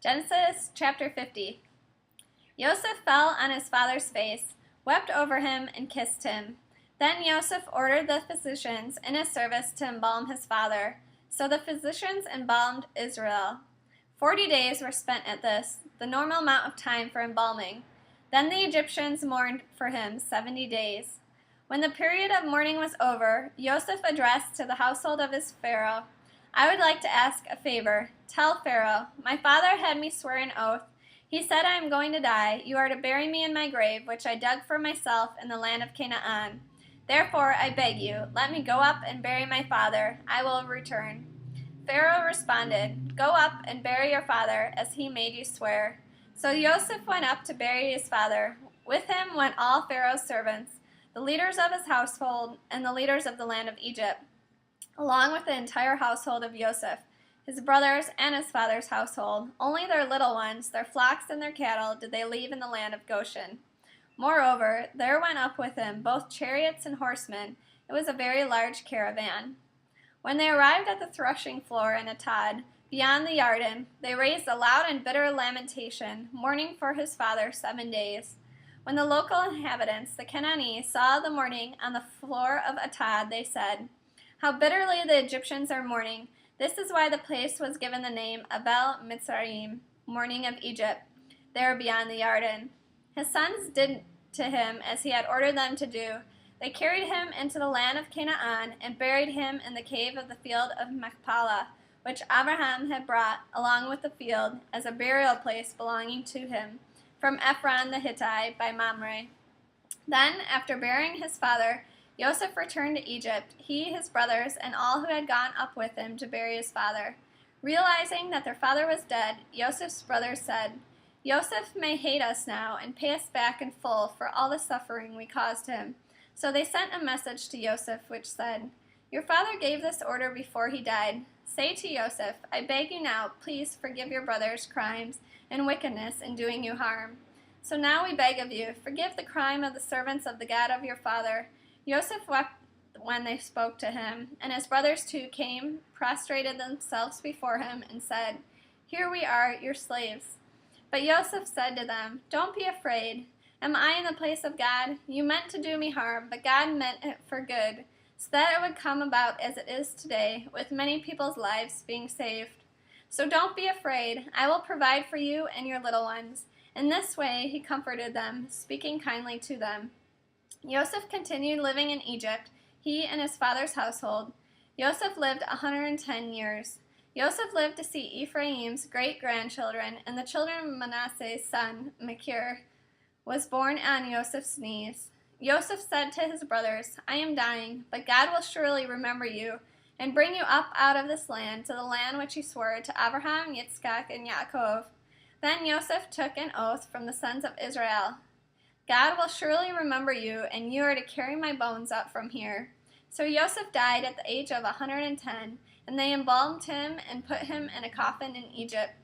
Genesis chapter 50. Joseph fell on his father's face, wept over him, and kissed him. Then Joseph ordered the physicians in his service to embalm his father. So the physicians embalmed Israel. 40 days were spent at this, the normal amount of time for embalming. Then the Egyptians mourned for him 70 days. When the period of mourning was over, Joseph addressed to the household of his Pharaoh, "I would like to ask a favor. Tell Pharaoh, my father had me swear an oath. He said, I am going to die. You are to bury me in my grave, which I dug for myself in the land of Canaan. Therefore, I beg you, let me go up and bury my father. I will return." Pharaoh responded, "Go up and bury your father, as he made you swear." So Joseph went up to bury his father. With him went all Pharaoh's servants, the leaders of his household, and the leaders of the land of Egypt, along with the entire household of Joseph, his brothers, and his father's household. Only their little ones, their flocks and their cattle, did they leave in the land of Goshen. Moreover, there went up with him both chariots and horsemen. It was a very large caravan. When they arrived at the threshing floor in Atad, beyond the Yarden, they raised a loud and bitter lamentation, mourning for his father 7 days. When the local inhabitants, the Canaanites, saw the mourning on the floor of Atad, they said, "How bitterly the Egyptians are mourning. This is why the place was given the name Abel Mitzrayim, mourning of Egypt, there beyond the Yarden." His sons did to him as he had ordered them to do. They carried him into the land of Canaan and buried him in the cave of the field of Machpelah, which Abraham had brought, along with the field, as a burial place belonging to him, from Ephron the Hittite by Mamre. Then, after burying his father, Joseph returned to Egypt, he, his brothers, and all who had gone up with him to bury his father. Realizing that their father was dead, Joseph's brothers said, "Joseph may hate us now and pay us back in full for all the suffering we caused him." So they sent a message to Joseph which said, "Your father gave this order before he died. Say to Joseph, I beg you now, please forgive your brother's crimes and wickedness in doing you harm. So now we beg of you, forgive the crime of the servants of the God of your father." Joseph wept when they spoke to him, and his brothers too came, prostrated themselves before him, and said, "Here we are, your slaves." But Joseph said to them, "Don't be afraid. Am I in the place of God? You meant to do me harm, but God meant it for good, so that it would come about as it is today, with many people's lives being saved. So don't be afraid. I will provide for you and your little ones." In this way he comforted them, speaking kindly to them. Joseph continued living in Egypt, he and his father's household. Joseph lived 110 years. Joseph lived to see Ephraim's great-grandchildren, and the children of Manasseh's son, Machir, was born on Joseph's knees. Joseph said to his brothers, "I am dying, but God will surely remember you and bring you up out of this land to the land which he swore to Abraham, Yitzchak, and Yaakov." Then Joseph took an oath from the sons of Israel. "God will surely remember you, and you are to carry my bones up from here." So Joseph died at the age of 110, and they embalmed him and put him in a coffin in Egypt.